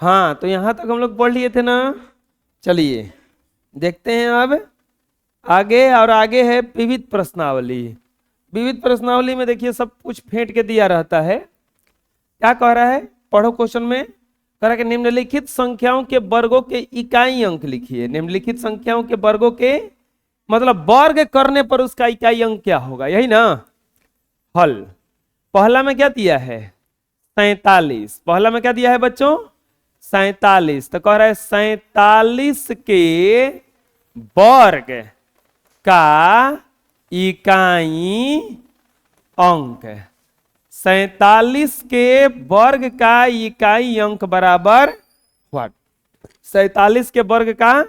हाँ, तो यहां तक हम लोग पढ़ लिए थे ना। चलिए देखते हैं अब आगे, और आगे है विविध प्रश्नावली। विविध प्रश्नावली में देखिए सब कुछ फेंट के दिया रहता है। क्या कह रहा है, पढ़ो क्वेश्चन में। कह रहा है कि निम्नलिखित संख्याओं के वर्गों के इकाई अंक लिखिए। निम्नलिखित संख्याओं के वर्गों के मतलब वर्ग करने पर उसका इकाई अंक क्या होगा, यही ना। हल पहला में क्या दिया है, 47। पहला में क्या दिया है बच्चों, 47। तो कह रहा है 47 के वर्ग का इकाई अंक। 47 के वर्ग का इकाई अंक बराबर व्हाट। 47 के वर्ग का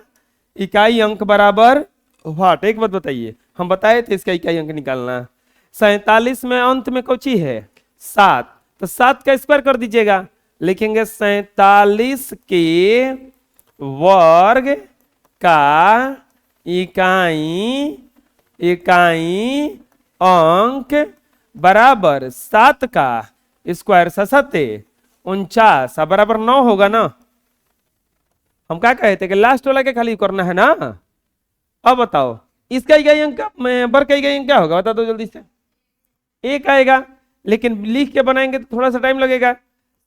इकाई अंक बराबर व्हाट, एक बात बताइए। हम बताए थे इसका इकाई अंक निकालना। 47 में अंत में कौची है 7, तो 7 का स्क्वायर कर दीजिएगा। लिखेंगे 47 के वर्ग का इकाई अंक बराबर 7 का स्क्वायर 7 49 बराबर 9 होगा ना। हम क्या कहे थे कि लास्ट वाला के खाली करना है ना। अब बताओ इसका इकाई अंक वर्ग का इकाई अंक क्या होगा, बता दो जल्दी से। एक आएगा, लेकिन लिख के बनाएंगे तो थोड़ा सा टाइम लगेगा।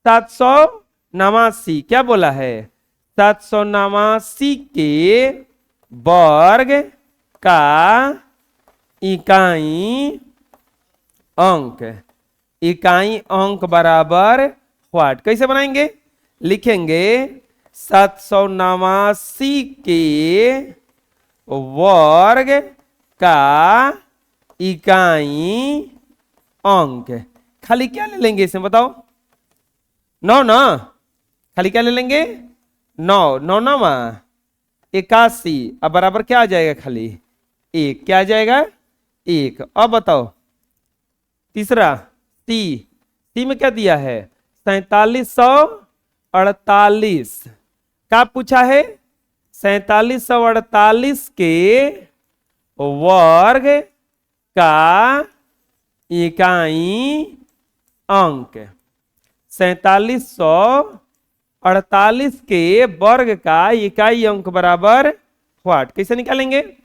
789 क्या बोला है, 789 के वर्ग का इकाई अंक बराबर व्हाट। कैसे बनाएंगे, लिखेंगे 789 के वर्ग का इकाई अंक। खाली क्या ले लेंगे इसमें बताओ, 9 ना। खाली क्या ले लेंगे 9, 9 9 81। अब बराबर क्या आ जाएगा, खाली 1। क्या आ जाएगा 1। अब बताओ तीसरा सी में क्या दिया है 4748। क्या पूछा है, 4748 के वर्ग का इकाई अंक। 4748 के वर्ग का इकाई अंक बराबर व्हाट। कैसे निकालेंगे,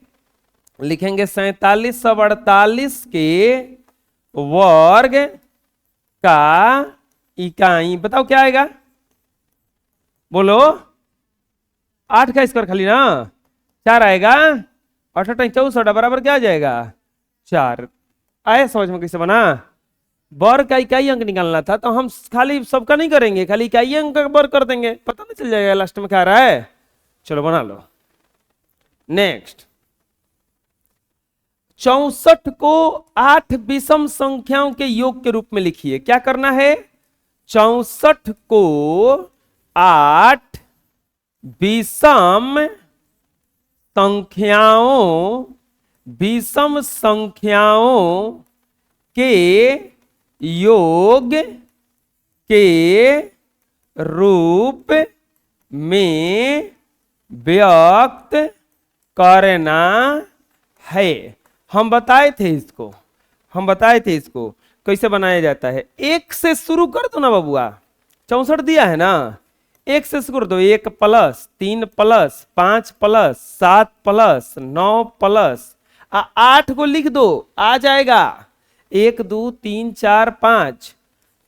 लिखेंगे 4748 के वर्ग का इकाई, बताओ क्या आएगा, बोलो। 8 का स्क्वायर खाली ना, 4 आएगा। 8 8 64 बराबर क्या आ जाएगा 4। आए समझ में कैसे बना। वर्ग का इकाई अंक निकालना था, तो हम खाली सबका नहीं करेंगे, खाली इकाई अंक का वर्ग कर देंगे, पता नहीं चल जाएगा लास्ट में क्या आ रहा है। चलो बना लो। नेक्स्ट 64 को 8 विषम संख्याओं के योग के रूप में लिखिए। क्या करना है, 64 को 8 विषम संख्याओं के योग के रूप में व्यक्त करना है। हम बताए थे इसको कैसे बनाया जाता है। 1 से शुरू कर दो ना बबुआ, 64 दिया है ना, 1 से शुरू कर दो। 1 plus 3 plus 5 plus 7 plus 9 plus 8 को लिख दो, आ जाएगा 1 2 3 4 5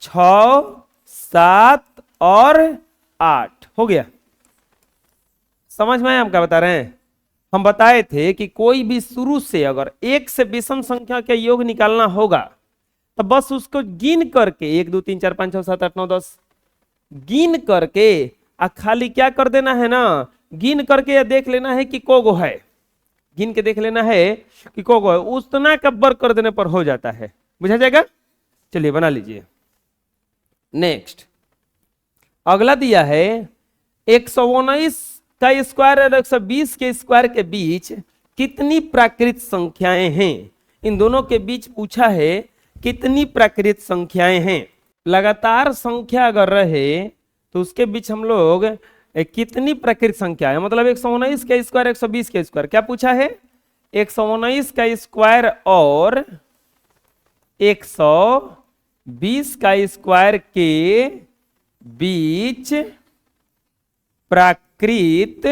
6 7 और 8 हो गया। समझ में आया हम क्या बता रहे हैं। हम बताए थे कि कोई भी शुरू से अगर 1 से विषम संख्या के योग निकालना होगा तो बस उसको गिन करके 1 2 3 4 5 6 7 8 9 10 गिन करके खाली क्या कर देना है ना, गिन करके या देख लेना है कि कोगो है, गिन के देख लेना है कि कोगो है, उतना का वर्ग कर देने पर हो जाता है। बुझा जाएगा। चलिए बना लीजिए। नेक्स्ट अगला दिया है 119 का स्क्वायर और 120 के स्क्वायर के बीच कितनी प्राकृत संख्याएं हैं। इन दोनों के बीच पूछा है कितनी प्राकृत संख्याएं हैं। लगातार संख्या अगर रहे तो उसके बीच हम लोग कितनी प्राकृत संख्या है, मतलब 119 का स्क्वायर 120 का स्क्वायर। क्या पूछा है, 119 का स्क्वायर और 120 का स्क्वायर के बीच प्राकृत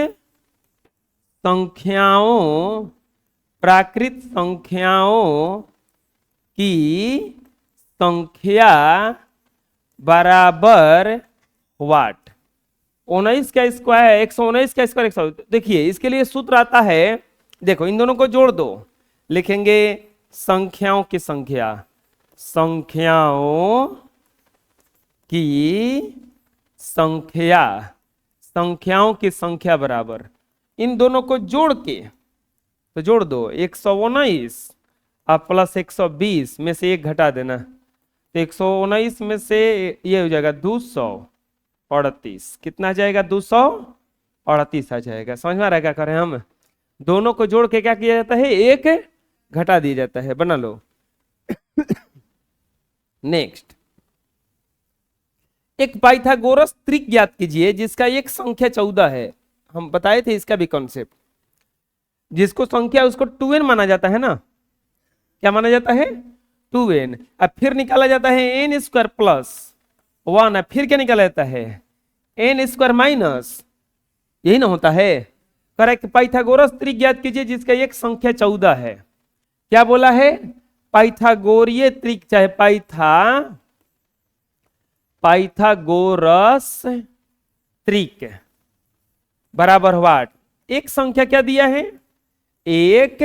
संख्याओं की संख्या बराबर व्हाट। 19 का स्क्वायर 119 का स्क्वायर 100। देखिए इसके लिए सूत्र आता है, देखो इन दोनों को जोड़ दो, लिखेंगे संख्याओं की संख्या, संख्याओं की संख्या, संख्याओं की संख्या बराबर, इन दोनों को जोड़ के तो जोड़ दो 119 अब प्लस 120 में से एक घटा देना, तो 119 में से ये हो जाएगा 238, कितना आ जाएगा 238 आ जाएगा। समझ में आ रहा है क्या करें हम, दोनों को जोड़ के क्या किया जाता है, एक घटा दिया जाता है। बना लो। नेक्स्ट, एक पाइथागोरस त्रिक ज्ञात कीजिए जिसका एक संख्या 14 है। हम बताए थे इसका भी कॉन्सेप्ट, जिसको संख्या उसको 2n माना जाता है ना, क्या माना जाता है 2n। अब फिर निकाला जाता है n स्क्वायर प्लस 1, अब फिर क्या निकाला जाता है n स्क्वायर माइनस, यही ना होता है। करेक्ट, पाइथागोरस त्रिक ज्ञात कीजिए जिसका एक संख्या 14 है। क्या बोला है, पाइथागोरीय त्रिक, चाहे पाइथागोरस त्रिक बराबर व्हाट, एक संख्या क्या दिया है, एक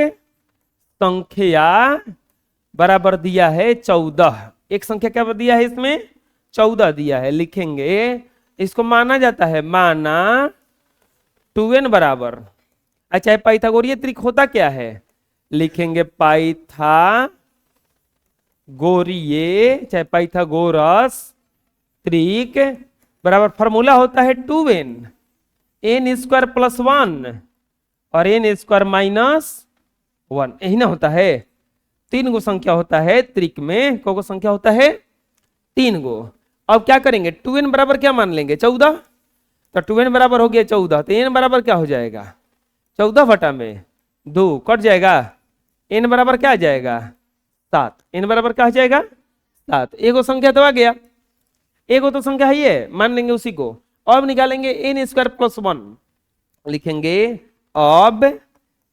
संख्या बराबर दिया है 14। एक संख्या क्या दिया है, इसमें 14 दिया है। लिखेंगे इसको माना जाता है, माना 2n बराबर। अच्छा, पाइथागोरीय त्रिक होता क्या है, लिखेंगे पाइथागोरीय चाहे पाइथागोरस त्रिक बराबर फॉर्मूला होता है 2n, n स्क्वायर प्लस 1 और n स्क्वायर माइनस 1, यही ना होता है। 3 गो संख्या होता है त्रिक में, को संख्या होता है 3 गो। अब क्या करेंगे, 2n बराबर क्या मान लेंगे 14, तो 2n बराबर हो गया 14, तो n बराबर क्या हो जाएगा 14 बटा में 2 कट जाएगा, n बराबर क्या आ जाएगा 7, n बराबर क्या आ जाएगा 7। एगो संख्या तो आ गया, एगो तो संख्या है ये, मान लेंगे उसी को। अब निकालेंगे n स्क्वायर प्लस 1, लिखेंगे अब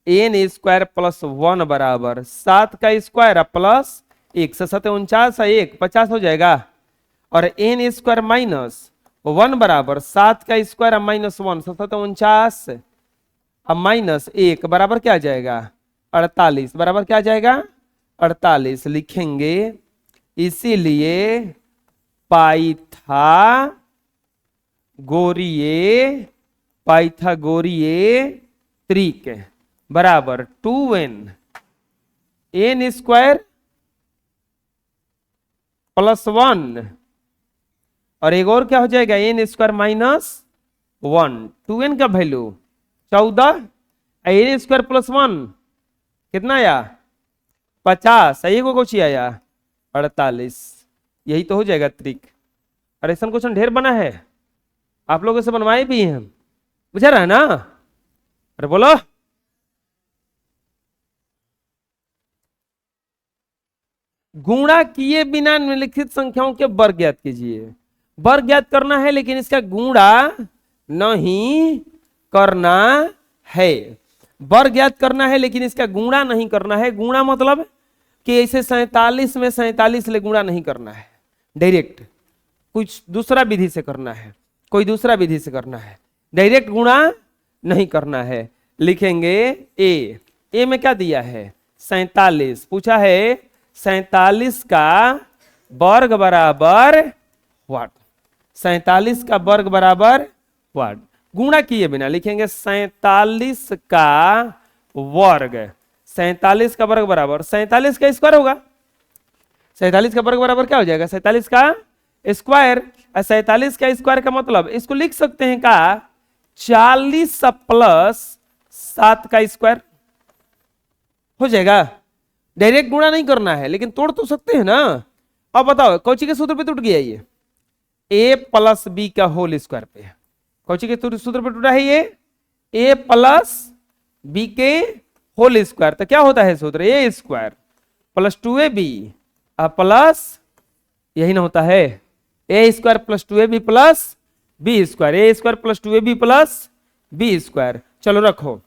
n स्क्वायर प्लस 1 बराबर 7 का स्क्वायर प्लस 1 से 7 49 1 50 हो जाएगा, और n स्क्वायर माइनस 1 बराबर 7 का स्क्वायर माइनस 1 से 7 49 अब माइनस 1 बराबर क्या आ जाएगा 48, बराबर क्या आ जाएगा 48। लिखेंगे इसीलिए पाइथागोरीय त्रिक बराबर 2n, n स्क्वायर प्लस 1 और एक और क्या हो जाएगा n स्क्वायर माइनस 1। 2n का वैल्यू 14, n स्क्वायर प्लस 1 कितना आया 50, सही को कुछ आया 48, यही तो हो जाएगा त्रिक। और ऐसा क्वेश्चन ढेर बना है, आप लोगों से बनवाए भी हैं, बुझा रहा है ना। अरे बोलो, गुणा किए बिना निम्नलिखित संख्याओं के वर्ग ज्ञात कीजिए। वर्ग ज्ञात करना है लेकिन इसका गुणा नहीं करना है, वर्ग ज्ञात करना है लेकिन इसका गुणा नहीं करना है। गुणा मतलब कि ऐसे 47 में 47 ले गुणा नहीं करना है, डायरेक्ट कुछ दूसरा विधि से करना है, कोई दूसरा विधि से करना है, डायरेक्ट गुणा नहीं करना है। लिखेंगे ए में क्या दिया है 47, पूछा है 47 का वर्ग बराबर व्हाट, 47 का वर्ग बराबर व्हाट। गुणा किए बिना लिखेंगे 47 का वर्ग, 47 का वर्ग बराबर 47 का स्क्वायर होगा, 47 का वर्ग बराबर क्या हो जाएगा 47 का स्क्वायर। 47 का स्क्वायर का मतलब इसको लिख सकते हैं का 40 प्लस 7 का स्क्वायर हो जाएगा। डायरेक्ट गुणा नहीं करना है लेकिन तोड़ तो सकते हैं ना। अब बताओ कौची के सूत्र पे टूट गया ये, a प्लस बी का होल स्क्वायर पे, कौची के सूत्र पे टूटा है ये a प्लस बी के होल स्क्वायर। तो क्या होता है सूत्र a square plus 2ab plus, यही ना होता है a square plus 2ab plus B square, A square plus 2ab plus B square. चलो रखो,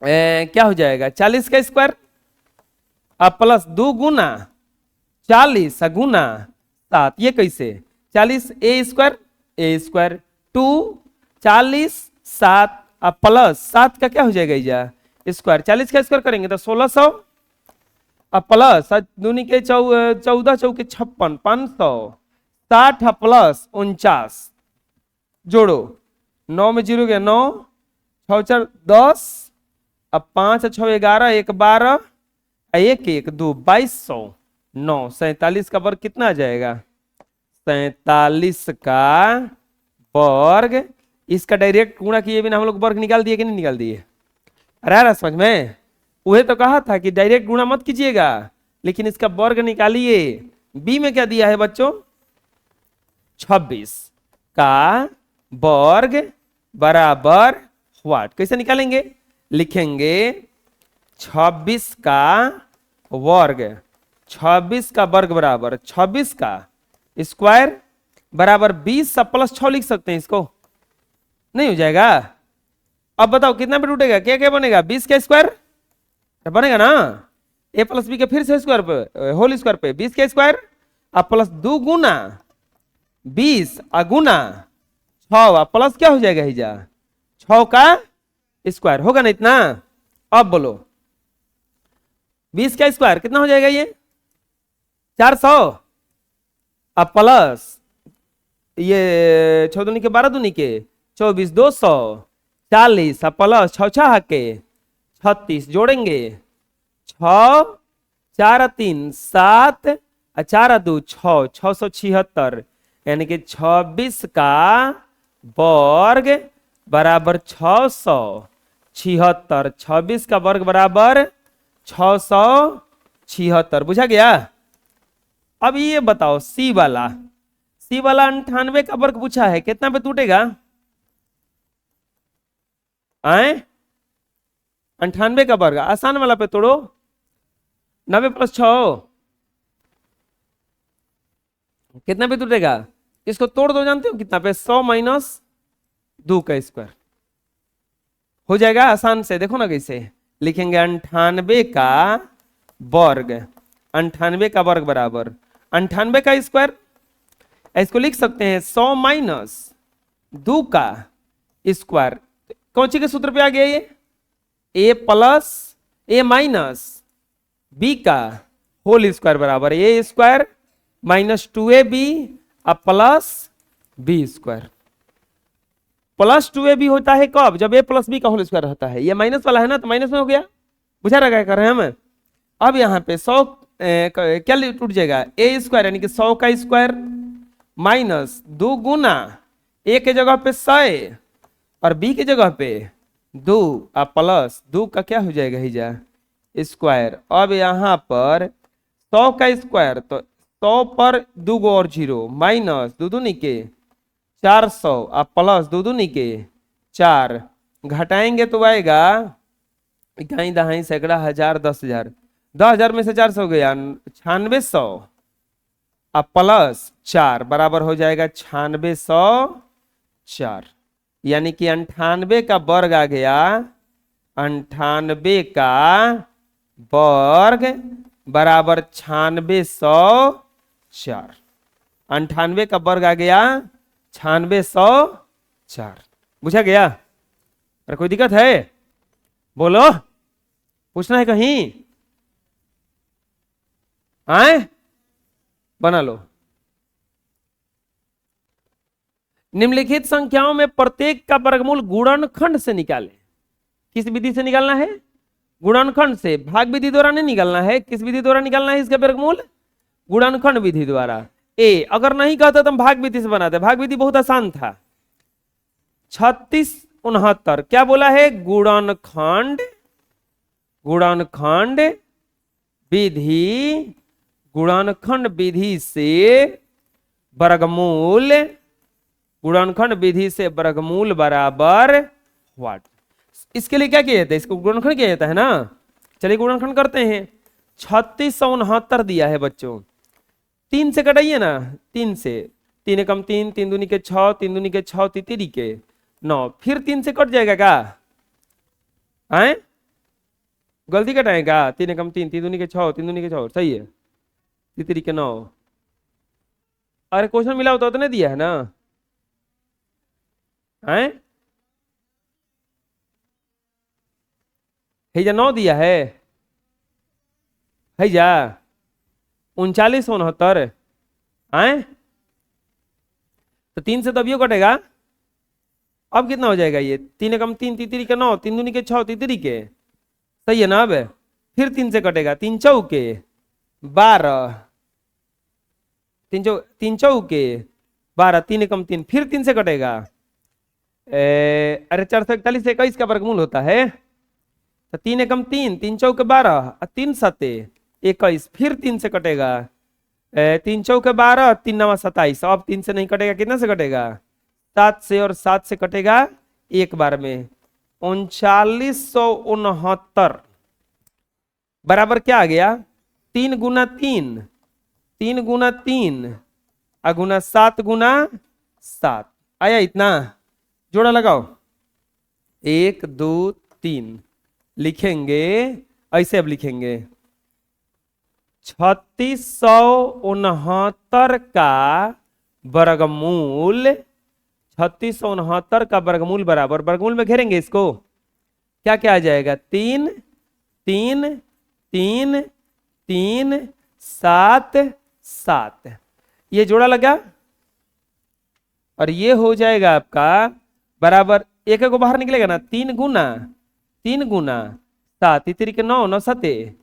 क्या हो जाएगा 40 का स्क्वायर अब प्लस 2 गुना 40 गुना 7, ये कैसे 40 ए स्क्वायर 2 40 7 अब प्लस 7 का क्या हो जाएगा इजा स्क्वायर, 40 का स्क्वायर करेंगे तो 1600 अब प्लस दूनी के 14 चौके 56 560 प्लस 49 जोड़ो 9 में 0 गया 9 6 4 10 अब 5 6 11 1 12 1 1 2 2200 9 47 का वर्ग कितना आ जाएगा 47 का वर्ग। इसका डायरेक्ट गुणा किए बिना हम लोग वर्ग निकाल दिए कि नहीं निकाल दिए, अरे रहा समझ में, वही तो कहा था कि डायरेक्ट गुणा मत कीजिएगा लेकिन इसका वर्ग निकालिए। बी में क्या दिया है बच्चों 26 का वर्ग बराबर व्हाट, कैसे निकालेंगे, लिखेंगे 26 का वर्ग, 26 का वर्ग बराबर 26 का स्क्वायर बराबर 20 सब प्लस 6 लिख सकते हैं, इसको नहीं हो जाएगा। अब बताओ कितना पे टूटेगा, क्या क्या बनेगा 20 का स्क्वायर बनेगा ना, ए प्लस बी के फिर से स्क्वायर पे होल स्क्वायर पे 20 का स्क्वायर अब प्लस 2 गुना 20 अगुना 6 प्लस क्या हो जाएगा हिजा 6 का स्क्वायर होगा ना इतना। अब बोलो 20 का स्क्वायर कितना हो जाएगा ये 400 अब प्लस ये 6 दूनी के 12 दूनी के 24 240 अब प्लस 6 6 के 36 जोड़ेंगे 6 4 3 7 4 2 6 676 यानी कि 26 का वर्ग बराबर 676, 26 का वर्ग बराबर 676, बुझा गया। अब ये बताओ सी वाला 98 का वर्ग पूछा है, कितना पे टूटेगा आए 98 का वर्ग, आसान वाला पे तोड़ो 90 प्लस 6 कितना पे टूटेगा, इसको तोड़ दो, जानते हो कितना पे 100 माइनस 2 का स्क्वायर हो जाएगा आसान से। देखो ना कैसे लिखेंगे 98 का वर्ग, 98 का वर्ग बराबर 98 का स्क्वायर, इसको लिख सकते हैं 100 माइनस 2 का स्क्वायर, कौन सी के सूत्र पे आ गया ये ए प्लस ए माइनस बी का होल स्क्वायर बराबर ए स्क्वायर माइनस 2ab अब plus B square. Plus 2ab होता है कब, जब a प्लस बी का होल स्क्वायर होता है, ये माइनस वाला है ना तो माइनस में हो गया, बुझा रहा कर रहे हैं हम। अब यहाँ पे 100 क्या टूट जाएगा ए स्क्वायर यानी कि 100 का स्क्वायर माइनस 2 गुना ए के जगह पे 100 और बी के जगह पे 2 अब प्लस 2 का क्या हो जाएगा हिजा स्क्वायर। अब यहाँ पर 100 का स्क्वायर तो 100 पर 2 और 0 माइनस 2 दूनी के 400 अब प्लस 2 दूनी के 4 घटाएंगे तो आएगा इकाई दहाई सैकड़ा हजार 10,000, 10,000 में से 400 गया 9600 अब प्लस 4 बराबर हो जाएगा 9604, यानी कि 98 का वर्ग आ गया, 98 का वर्ग बराबर 9604, 98 का वर्ग आ गया 9604, बुझा गया। अरे कोई दिक्कत है बोलो, पूछना है कहीं आए बना लो। निम्नलिखित संख्याओं में प्रत्येक का वर्गमूल गुणनखंड से निकालें। किस विधि से निकालना है, गुणनखंड से, भाग विधि द्वारा नहीं निकालना है। किस विधि द्वारा निकालना है इसका वर्गमूल, गुणनखंड विधि द्वारा। ए अगर नहीं कहता तो हम भाग विधि से बनाते, भाग विधि बहुत आसान था। 36 69 क्या बोला है, गुणनखंड, गुणनखंड विधि, गुणनखंड विधि से वर्गमूल, गुणनखंड विधि से वर्गमूल बराबर व्हाट। इसके लिए क्या किया जाता है, इसको गुणनखंड किया जाता है ना। चलिए गुणनखंड करते हैं। 3669 दिया है बच्चों, 3 से कटाइए ना, 3 से तीन एकम तीन, तीन दूनी के 6, तीन दूनी के 6, तितरी के 9, फिर 3 से कट जाएगा क्या? आए गलती कटाएगा? तीन एकम तीन, तीन दूनी के 6, तीन दूनी के 6, सही है, तितरी के 9। अरे क्वेश्चन मिला होता तो नहीं दिया है ना? आए जा 9 दिया है जा 3969। आए तो 3 से तो अभी कटेगा। अब कितना हो जाएगा ये? तीन एकम तीन, तितरी के 9, तीन दूनी के 6, तितरी के, सही है ना? अब फिर 3 से कटेगा, 3 चौके 12, 3 चौके 12, तीन एकम तीन, फिर 3 से कटेगा। अरे 441 से 21 का वर्गमूल होता है, तो तीन एकम तीन, तीन चौके 12, 3 सते 21, फिर 3 से कटेगा। 3 चौके 12, 3 नवा 27, अब 3 से नहीं कटेगा, कितना से कटेगा? 7 से, और 7 से कटेगा एक बार में। 3969 बराबर क्या आ गया? 3 गुना 3, 3 गुना 3 गुना 7 गुना 7 आया इतना। जोड़ा लगाओ, 1 2 3 लिखेंगे ऐसे। अब लिखेंगे 3669 का वर्गमूल, 3669 का वर्गमूल बराबर, वर्गमूल में घेरेंगे इसको, क्या क्या आ जाएगा? 3 3 3 3 7 7, ये जोड़ा लगा, और ये हो जाएगा आपका बराबर, एक को बाहर निकलेगा ना, 3 गुना 7, तितरी के 9, 9 सते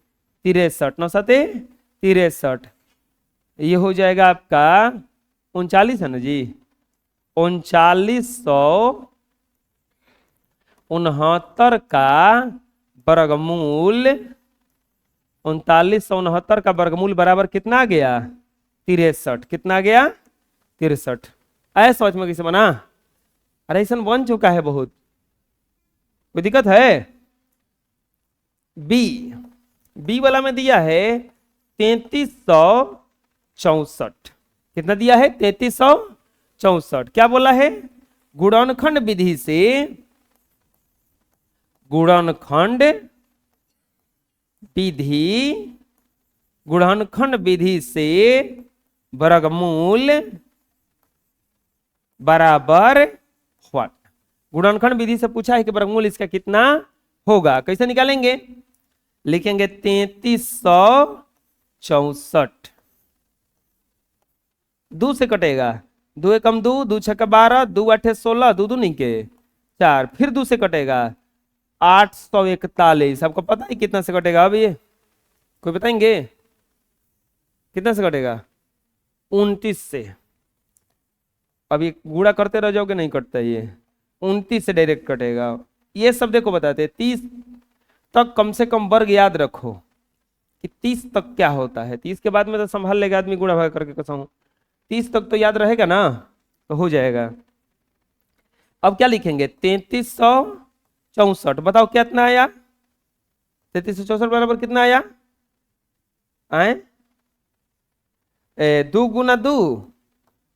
63, 9 सते 63, ये हो जाएगा आपका 39 है ना जी, 3969 का वर्गमूल, 3969 का वर्गमूल बराबर कितना आ गया? 63। कितना आ गया? 63। आया समझ में कैसे बना? अरे ऐसा बन चुका है बहुत, कोई दिक्कत है? बी वाला में दिया है 3364। कितना दिया है? 3364। क्या बोला है? गुणनखंड विधि से, गुणनखंड विधि से वर्गमूल बराबर व्हाट? गुणनखंड विधि से पूछा है कि वर्गमूल इसका कितना होगा। कैसे निकालेंगे? लिखेंगे 3364, 2 से कटेगा, 2 एकम 2, 2 छक्का 12, 2 आठे 16, 2 दूनी के 4, फिर 2 से कटेगा 841। आपको पता है कितना से कटेगा? अब ये कोई बताएंगे कितना से कटेगा? 29 से। अब ये गुणा करते रह जाओगे, नहीं कटता ये, 29 से डायरेक्ट कटेगा। ये सब देखो बताते 30 तक कम से कम वर्ग याद रखो कि 30 तक क्या होता है। 30 के बाद में तो संभाल लेगा आदमी, गुणा भाग करके कसम, 30 तक तो याद रहेगा ना, तो हो जाएगा। अब क्या लिखेंगे? 3364। बताओ कितना आया? 3364 बराबर कितना आया? 2 गुना 2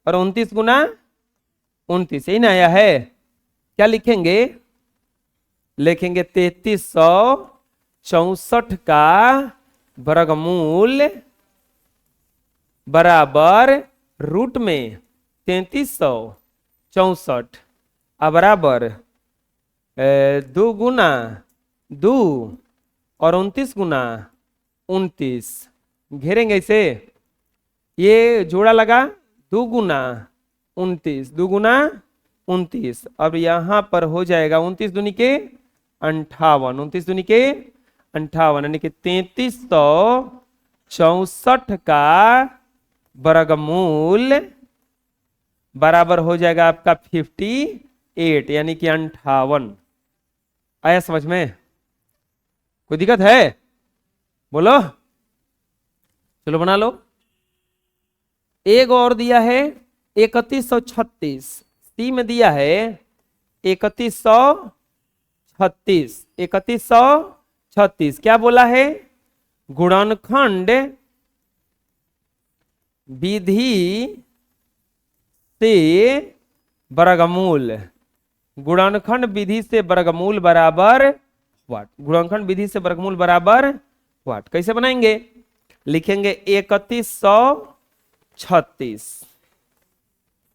और 29 गुना 29, यही ना आया है। क्या लिखेंगे? लिखेंगे 3364 का वर्गमूल बराबर रूट में 3364 बराबर 2 गुना 2 और 29 गुना 29, घेरेंगे इसे। ये जोड़ा लगा 2 गुना 29, 2 गुना 29। अब यहां पर हो जाएगा 29 दूनी के 58, 29 दूनी के 58, यानी कि 3364 का वर्गमूल बराबर हो जाएगा आपका 58, यानी कि 58। आया समझ में? कोई दिक्कत है? बोलो। चलो बना लो। एक और दिया है 3136, सी में दिया है 3136, 3136। क्या बोला है? गुणनखंड विधि से वर्गमूल, गुणनखंड विधि से वर्गमूल बराबर व्हाट, गुणनखंड विधि से वर्गमूल बराबर व्हाट। कैसे बनाएंगे, लिखेंगे 3136,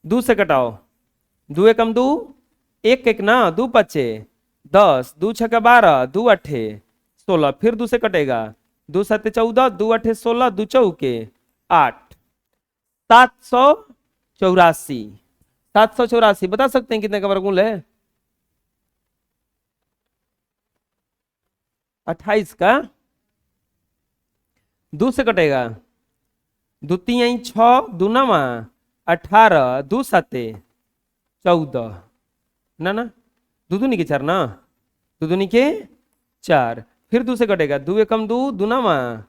2 से कटाओ, 2 एकम 2, 1 1 ना, 2 पचे 10, 2 छक्का 12, 2 अठे 16, फिर 2 से कटेगा, 2 सत्ते 14, 2 अठे 16, 2 चौके 8, 784। 784 बता सकते हैं कितने का वर्गमूल है? 28 का। 2 से कटेगा, 2 3 6, 2 9 18, 2 7 14 ना ना, 2 दूनी के 4 ना, 2 दूनी के 4, फिर 2 से कटेगा, 2 एकम 2, 2 9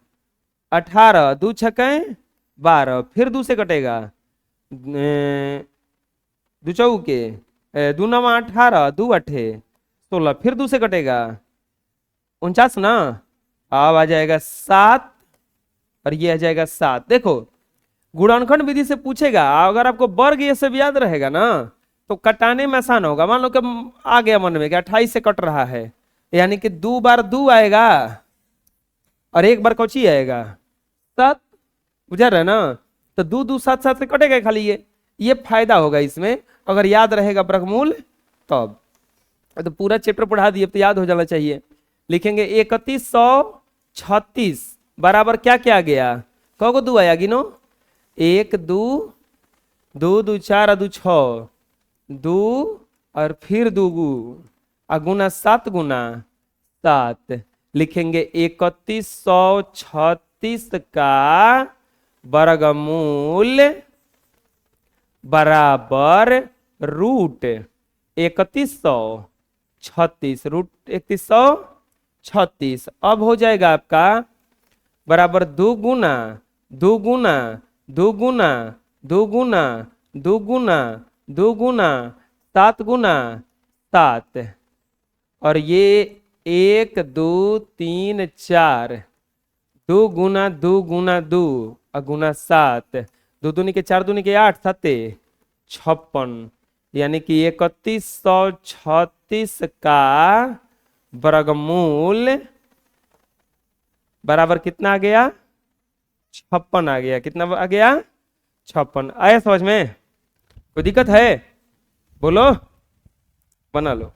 18, 2 छक्के 12, फिर 2 से कटेगा, 2 चौके 2 9 18, 2 अठे 16, फिर 2 से कटेगा 49 ना, अब आ जाएगा 7 और ये आ जाएगा 7। देखो गुणनखंड विधि से पूछेगा, अगर आपको वर्ग ये सब याद रहेगा ना तो कटाने में आसान होगा। मान लो कि आ गया मन में कि 28 से कट रहा है, यानी कि 2 बार 2 आएगा और 1 बार कौची आएगा 7, बुझा रहे ना, तो 2 2 7 7 से कटेगा खाली। ये फायदा होगा इसमें अगर याद रहेगा वर्गमूल तब। तो पूरा चैप्टर पढ़ा दिए तो याद हो जाना चाहिए। लिखेंगे 3136 बराबर क्या क्या गया, कौगो 2 आया गिनो, 1 2 2 2 4 2 6, 2 और फिर 2 गुना 7 गुना 7। लिखेंगे 3136 का वर्गमूल बराबर रूट 3136, रूट 3136। अब हो जाएगा आपका बराबर 2 गुना 2 गुना 2 गुना 2 गुना 2 गुना 2 गुना 7 गुना 7, और ये 1 2 3 4, 2 गुना 2 गुना 2 और गुना 7, 2 दूनी के 4 दूनी के 8 7 56, यानी कि 3136 का वर्गमूल बराबर कितना आ गया 56 आ गया। कितना आ गया 56। आया समझ में? कोई दिक्कत है? बोलो, बना लो।